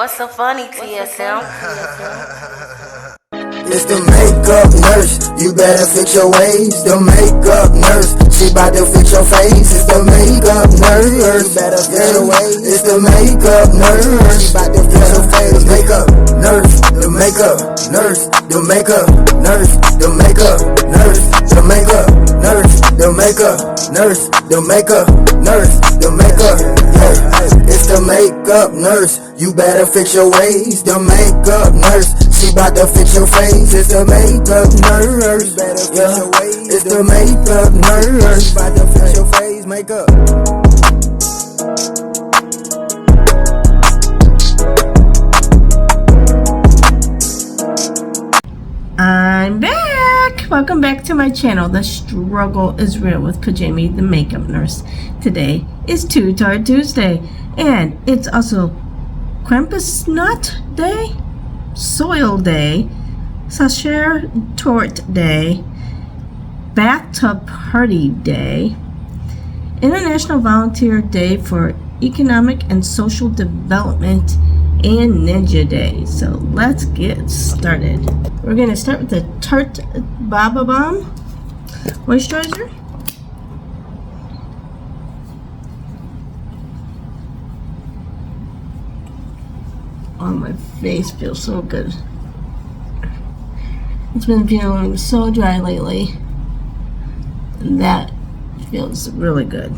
What's so funny, TSM? It's the makeup nurse, you better fix your ways. The makeup nurse, she bout to fix your face. It's the makeup nurse, you better fix your ways. It's the makeup nurse, she bout to fix your face. Makeup nurse, the makeup nurse, the makeup nurse, the makeup nurse, the makeup nurse, the makeup nurse, the makeup nurse, the makeup. Yeah, it's the makeup nurse, you better fix your ways. The makeup nurse, she bout to fix your face. It's the makeup nurse, yeah. It's the makeup nurse, she bout to fix your face. Makeup. I'm back! Welcome back to my channel. The struggle is real with Pajami, the makeup nurse. Today is Tarte Tuesday, and it's also Krampus Nut Day, Soil Day, Sacher Torte Day, Bathtub Party Day, International Volunteer Day for Economic and Social Development, and Ninja Day. So let's get started. We're going to start with the Tarte Baba Balm Moisturizer. Oh, my face feels so good. It's been feeling so dry lately, and that feels really good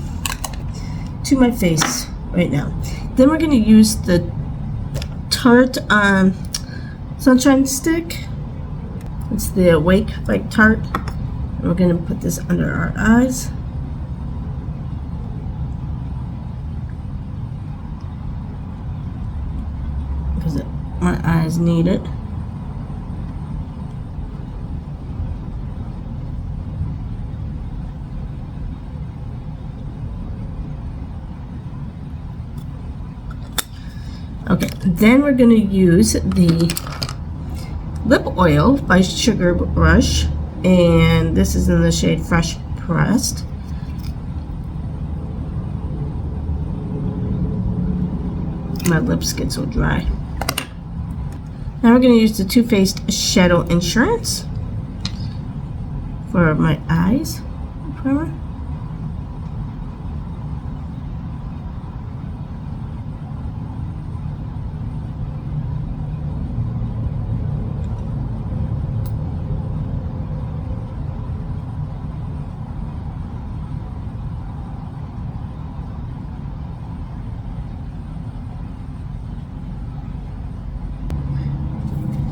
to my face right now. Then we're going to use the Tarte Sunshine Stick. It's the Awake by Tarte. And we're going to put this under our eyes. Because my eyes need it. Okay, then we're going to use the lip oil by Sugar Rush, and this is in the shade Fresh Pressed. My lips get so dry. Now we're going to use the Too Faced Shadow Insurance for my eyes primer.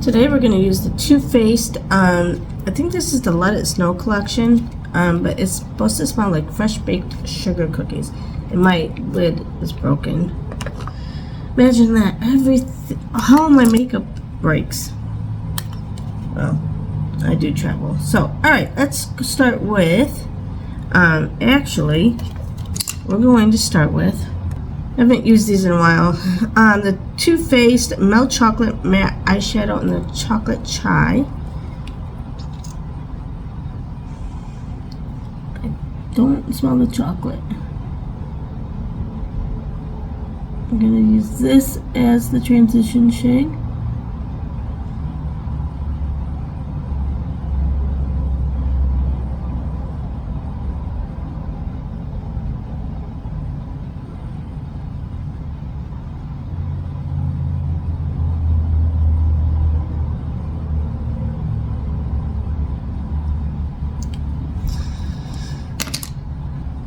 Today we're going to use the Too Faced, I think this is the Let It Snow collection, but it's supposed to smell like fresh baked sugar cookies. And my lid is broken. Imagine that, all my makeup breaks. Well, I do travel. So, alright, let's start with, actually, we're going to start with, I haven't used these in a while. The Too Faced Melt Chocolate Matte Eyeshadow in the Chocolate Chai. I don't smell the chocolate. I'm going to use this as the transition shade.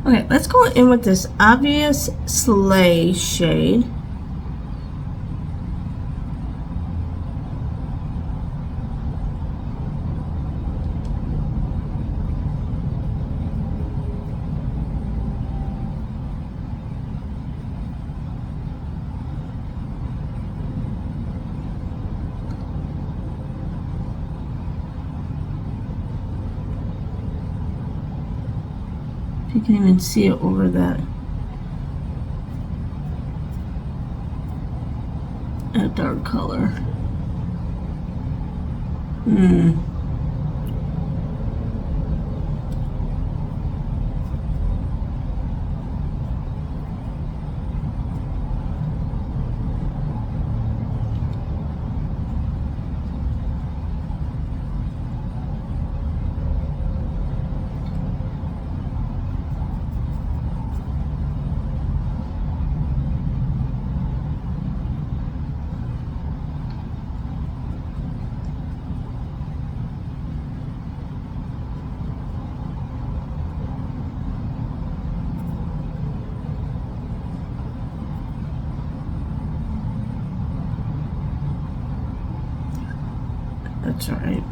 Okay, let's go in with this Obvious Slay shade. You can even see it over that dark color. That's all right.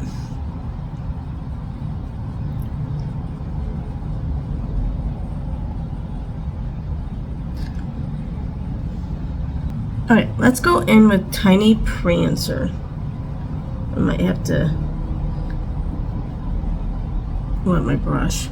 All right, let's go in with Tiny Prancer. I might have to wet my brush.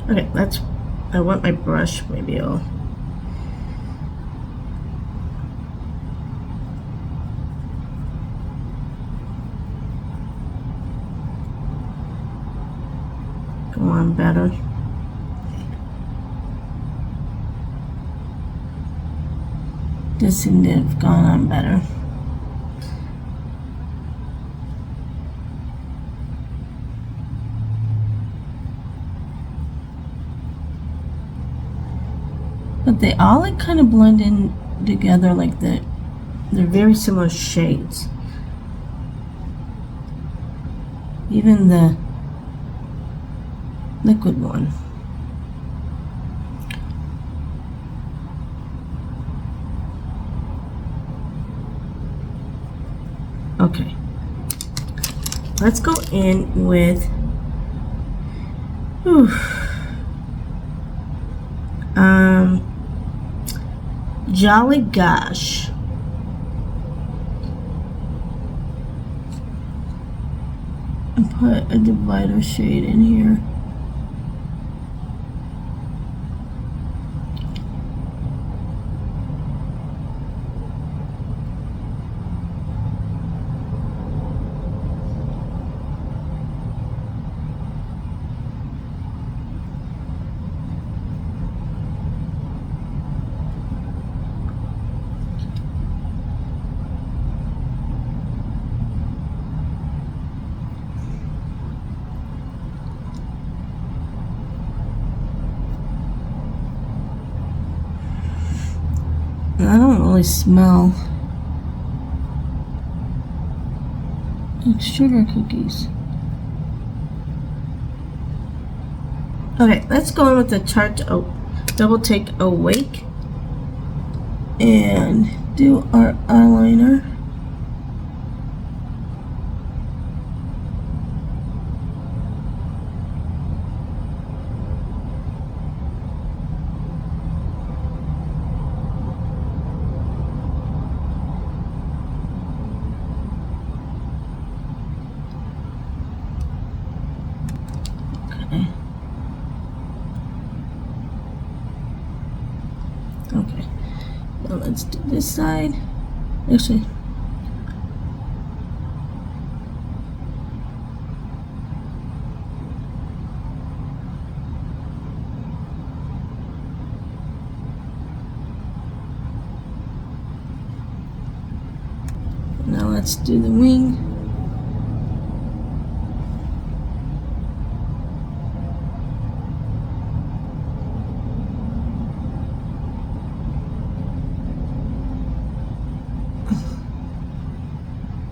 Okay, I want my brush, maybe I'll go on better. This seemed to have gone on better. But they all like kind of blend in together like that. They're very similar shades. Even the liquid one. Okay. Let's go in with Jolly Gosh. And put a divider shade in here. I don't really smell like sugar cookies. Okay, let's go in with the Tarte Double Take Awake and do our eyeliner. Okay, now let's do this side. Actually, now let's do the wing.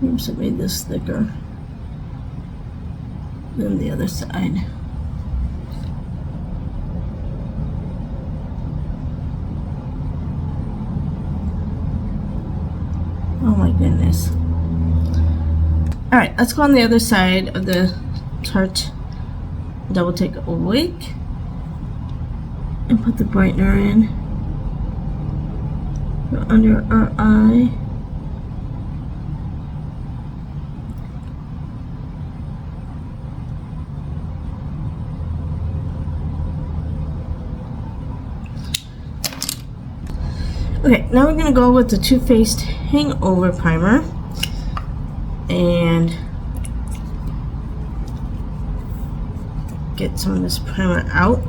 Oops, I made this thicker than the other side. Oh my goodness. Alright, let's go on the other side of the Tarte Double Take Awake and put the brightener in under our eye. Okay, now we're going to go with the Too Faced Hangover Primer and get some of this primer out.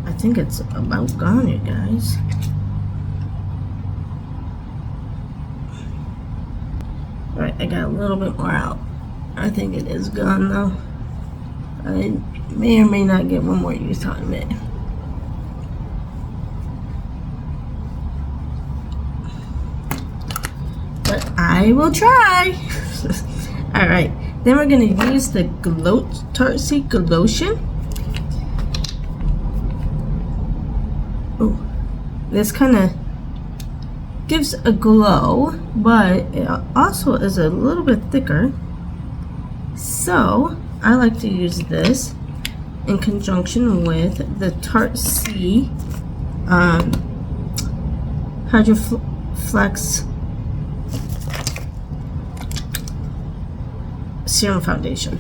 I think it's about gone, you guys. Alright, I got a little bit more out. I think it is gone though. I may or may not get one more use out of it. But I will try. Alright, then we're going to use the Tarte Lotion. Oh, this kind of gives a glow, but it also is a little bit thicker. So I like to use this in conjunction with the Tarte Hydroflex Serum Foundation.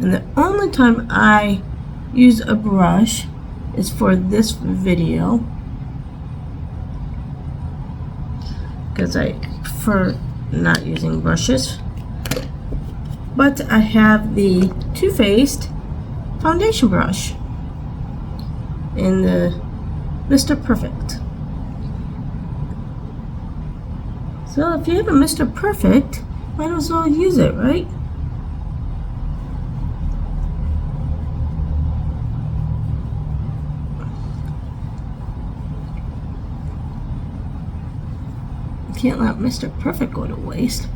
And the only time I use a brush is for this video, because I prefer not using brushes. But I have the Too Faced foundation brush in the Mr. Perfect. So if you have a Mr. Perfect, might as well use it, right? Can't let Mr. Perfect go to waste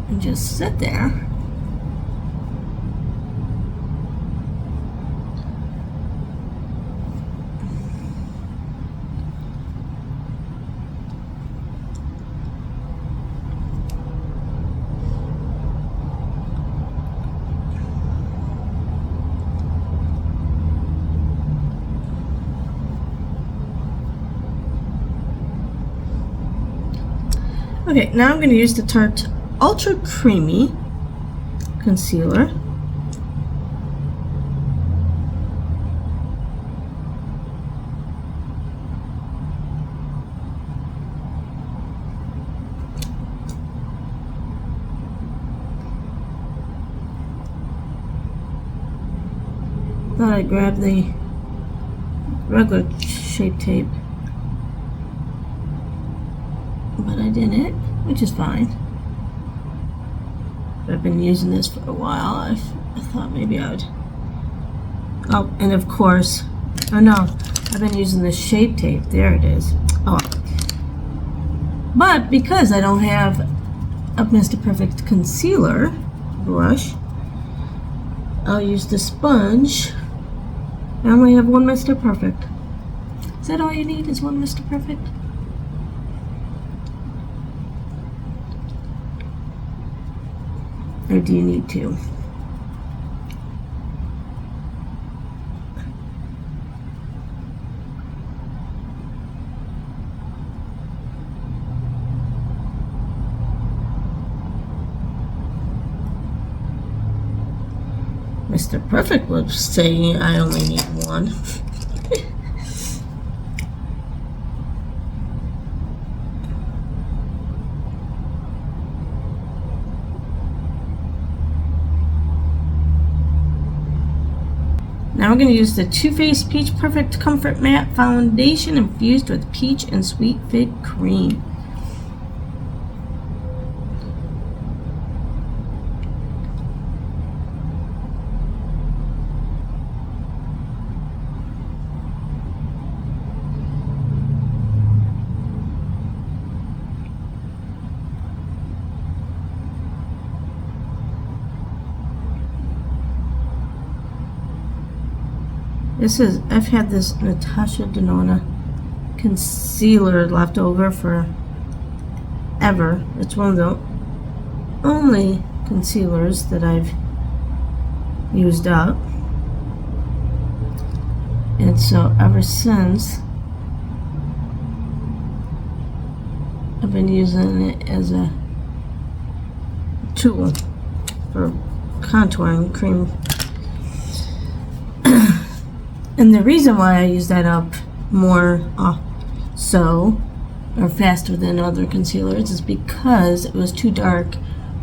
and just sit there. Okay, now I'm going to use the Tarte Ultra Creamy Concealer. Thought I'd grab the regular Shape Tape, but I didn't, which is fine. I've been using this for a while. I thought maybe I would. Oh, and of course, oh no, I've been using the Shape Tape. There it is. Oh, but because I don't have a Mr. Perfect concealer brush, I'll use the sponge. I only have one Mr. Perfect. Is that all you need? Is one Mr. Perfect? Or do you need two? Mr. Perfect would say I only need one. Now we're going to use the Too Faced Peach Perfect Comfort Matte Foundation infused with peach and sweet fig cream. I've had this Natasha Denona concealer left over for ever. It's one of the only concealers that I've used up. And so ever since, I've been using it as a tool for contouring cream. And the reason why I use that up more or faster than other concealers is because it was too dark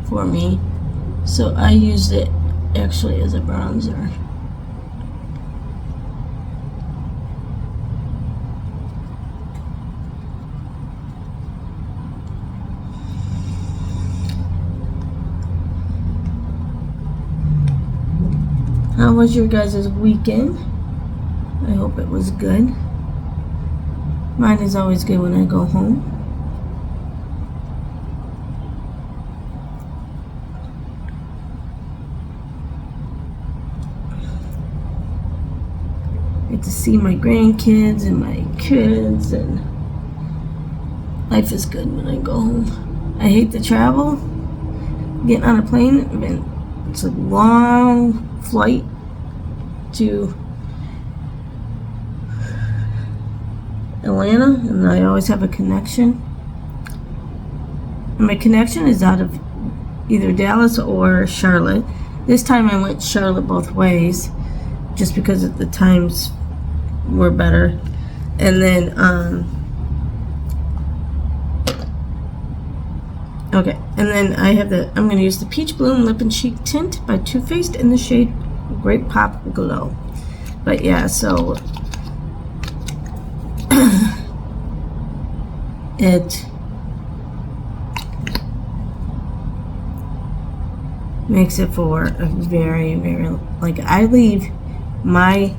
for me. So I used it actually as a bronzer. How was your guys' weekend? I hope it was good. Mine is always good when I go home. Get to see my grandkids and my kids, and life is good when I go home. I hate to travel. Getting on a plane, it's a long flight to Atlanta, and I always have a connection. And my connection is out of either Dallas or Charlotte. This time I went Charlotte both ways, just because the times were better. And then, okay, and then I have I'm going to use the Peach Bloom Lip and Cheek Tint by Too Faced in the shade Grape Pop Glow. But yeah, so it makes it for a very, very, like, I leave my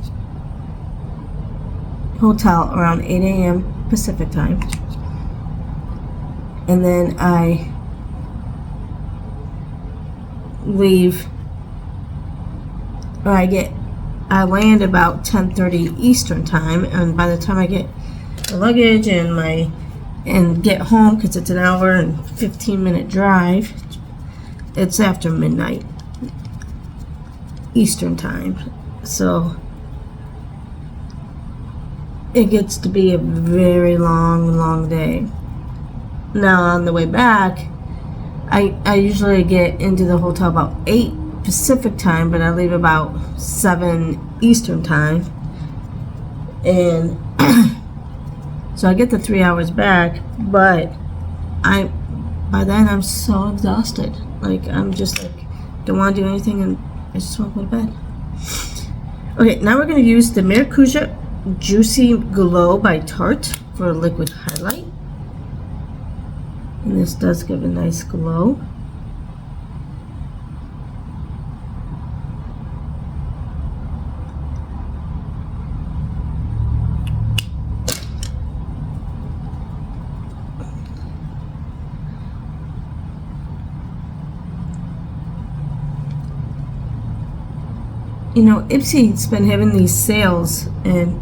hotel around 8 a.m. Pacific time, and then I leave, or I land about 10:30 Eastern time, and by the time I get the luggage and get home, because it's an hour and 15-minute drive, it's after midnight Eastern time. So it gets to be a very long day. Now on the way back, I usually get into the hotel about 8 Pacific time, but I leave about 7 Eastern time, and so I get the 3 hours back, but by then I'm so exhausted. Like, I'm just like, don't want to do anything, and I just want to go to bed. Okay, now we're going to use the Maracuja Juicy Glow by Tarte for a liquid highlight. And this does give a nice glow. You know, Ipsy's been having these sales, and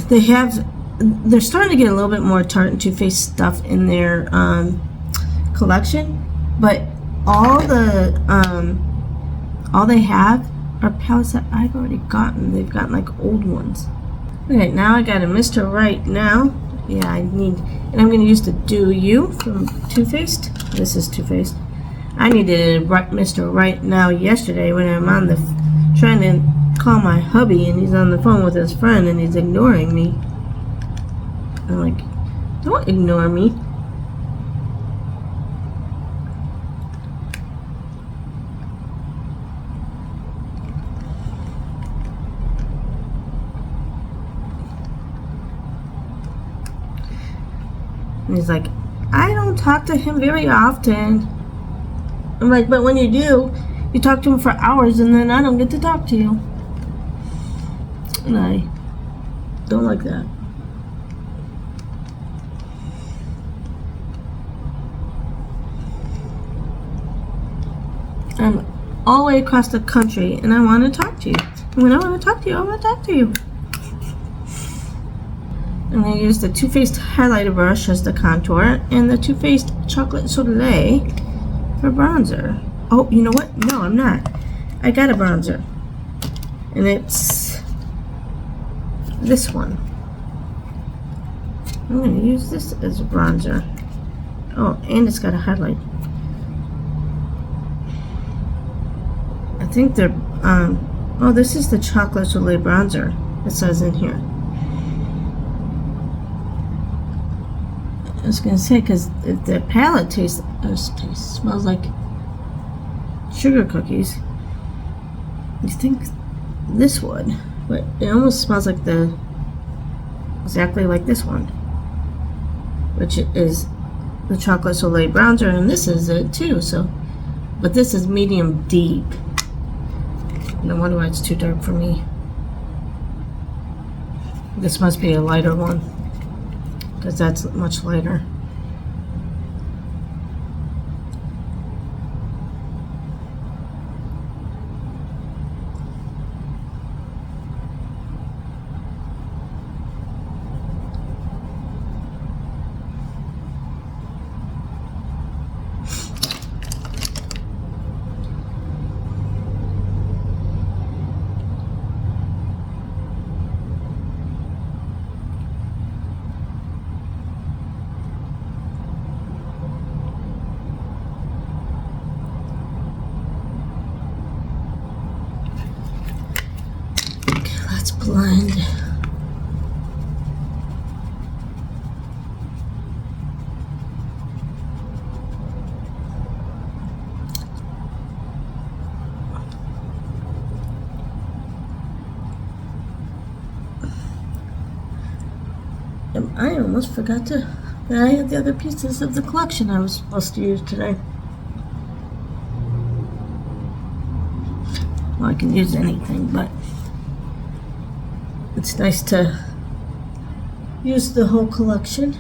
they're starting to get a little bit more Tarte and Too Faced stuff in their collection, but all they have are palettes that I've already gotten. They've gotten like old ones. Okay, now I got a Mr. Right Now. Yeah, and I'm going to use the Do You from Too Faced. This is Too Faced. I needed Mr. Right Now yesterday when I'm on trying to call my hubby, and he's on the phone with his friend, and he's ignoring me. I'm like, don't ignore me. And he's like, I don't talk to him very often. I'm like, but when you do, you talk to him for hours, and then I don't get to talk to you. And I don't like that. I'm all the way across the country, and I want to talk to you. And when I want to talk to you, I want to talk to you. I'm going to use the Too Faced highlighter brush as the contour, and the Too Faced Chocolate Soleil for bronzer. Oh, you know what? No, I'm not. I got a bronzer, and it's this one. I'm going to use this as a bronzer. Oh, and it's got a highlight. I think they're, oh, this is the Chocolate Soleil bronzer. It says in here. I was going to say, because the palette smells like sugar cookies. You think this would, but it almost smells like exactly like this one, which is the Chocolate Soleil bronzer, and this is it too. So, but this is medium deep. No wonder why it's too dark for me. This must be a lighter one, because that's much lighter. Let's blend. I almost forgot that I had the other pieces of the collection I was supposed to use today. Well, I can use anything, but it's nice to use the whole collection.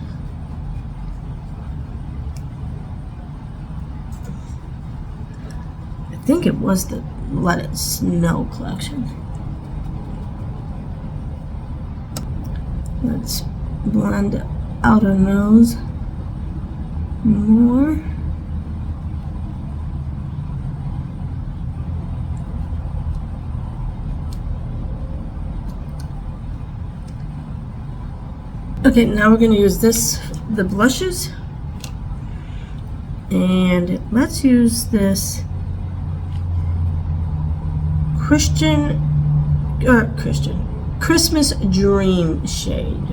I think it was the Let It Snow collection. Let's blend outer nose more. Okay, now we're going to use the blushes, and let's use this Christmas Dream shade.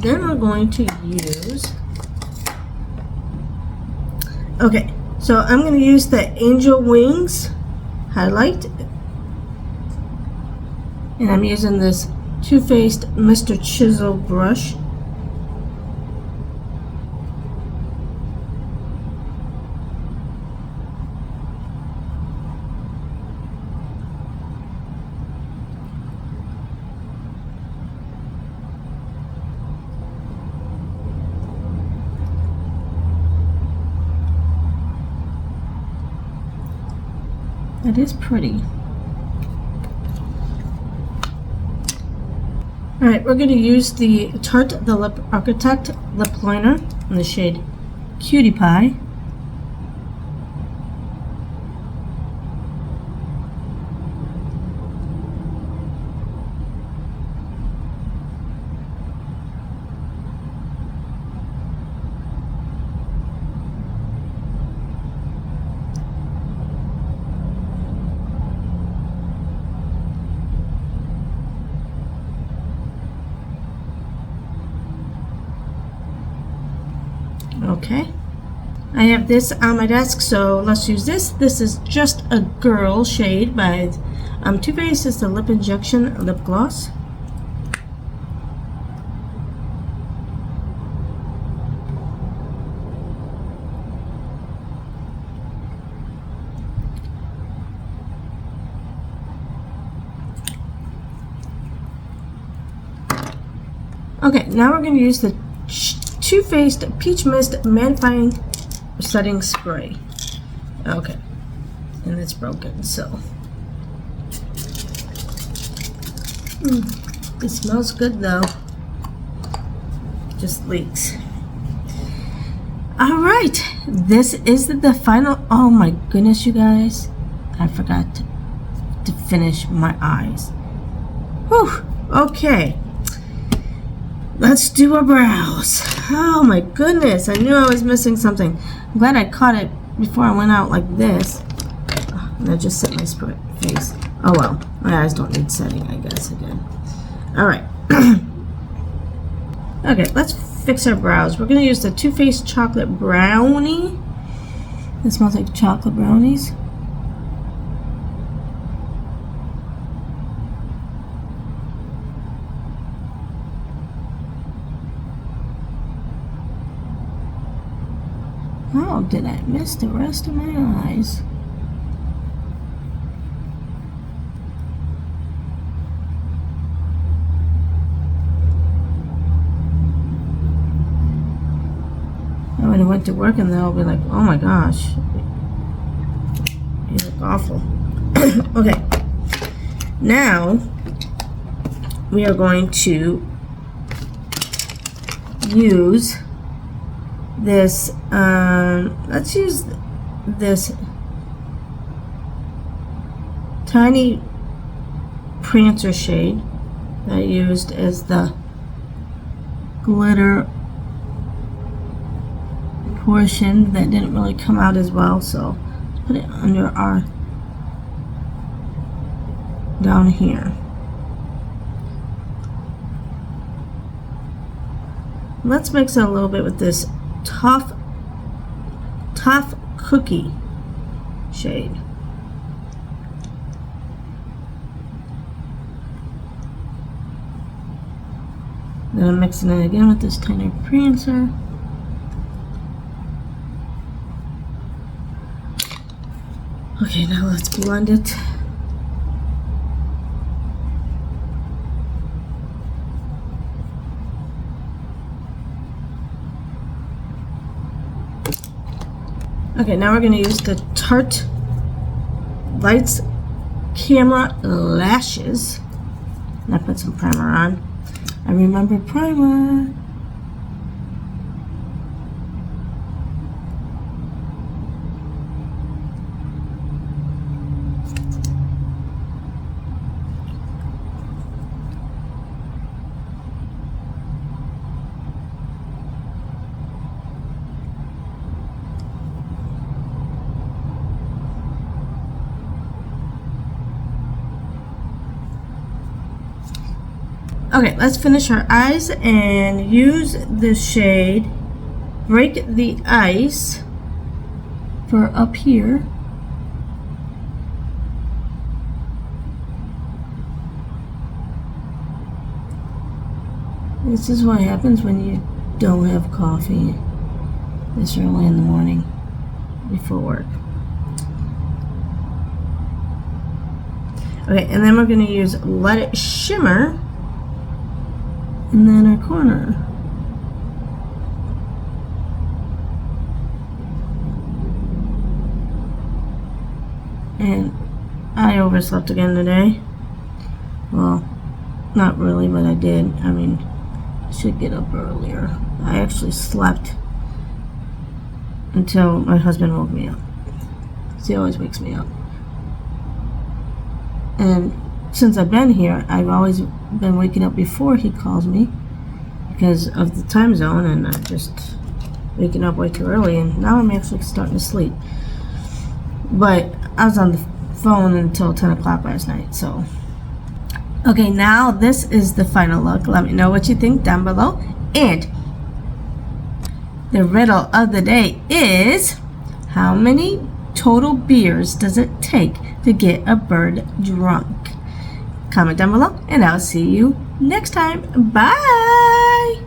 Then we're going to use, okay, so I'm going to use the Angel Wings highlight, and I'm using this Too Faced Mr. Chisel brush. It is pretty. Alright, we're going to use the Tarte the Lip Architect lip liner in the shade Cutie Pie. Okay, I have this on my desk, so let's use this. This is Just a Girl shade by Too Faced. It's the Lip Injection Lip Gloss. Okay, now we're going to use the Too Faced Peach Mist Mattifying Setting Spray. Okay, and it's broken, so. It smells good though. Just leaks. Alright, this is the final. Oh my goodness, you guys. I forgot to finish my eyes. Whew, okay. Let's do our brows. Oh my goodness, I knew I was missing something. I'm glad I caught it before I went out like this. And I just set my face. Oh well, my eyes don't need setting, I guess, again. Alright. Okay, let's fix our brows. We're going to use the Too Faced Chocolate Brownie. It smells like chocolate brownies. How did I miss the rest of my eyes? When I went to work and they'll be like, oh my gosh, you look awful. Okay, now we are going to use this, let's use this tiny Prancer shade that I used as the glitter portion that didn't really come out as well, so let's put it under our, down here. Let's mix it a little bit with this tough cookie shade. Then I'm mixing it again with this tiny Prancer. Okay, now let's blend it. Okay, now we're going to use the Tarte Lights Camera Lashes. And I put some primer on. I remember primer. Okay, let's finish our eyes and use the shade Break the Ice for up here. This is what happens when you don't have coffee this early in the morning before work. Okay, and then we're going to use Let It Shimmer in the inner corner. And I overslept again today. Well, not really, but I did. I mean, I should get up earlier. I actually slept until my husband woke me up. He always wakes me up. And since I've been here, I've always been waking up before he calls me because of the time zone, and I'm just waking up way too early, and now I'm actually starting to sleep. But I was on the phone until 10 o'clock last night, so. Okay, now this is the final look. Let me know what you think down below. And the riddle of the day is, how many total beers does it take to get a bird drunk? Comment down below, and I'll see you next time. Bye!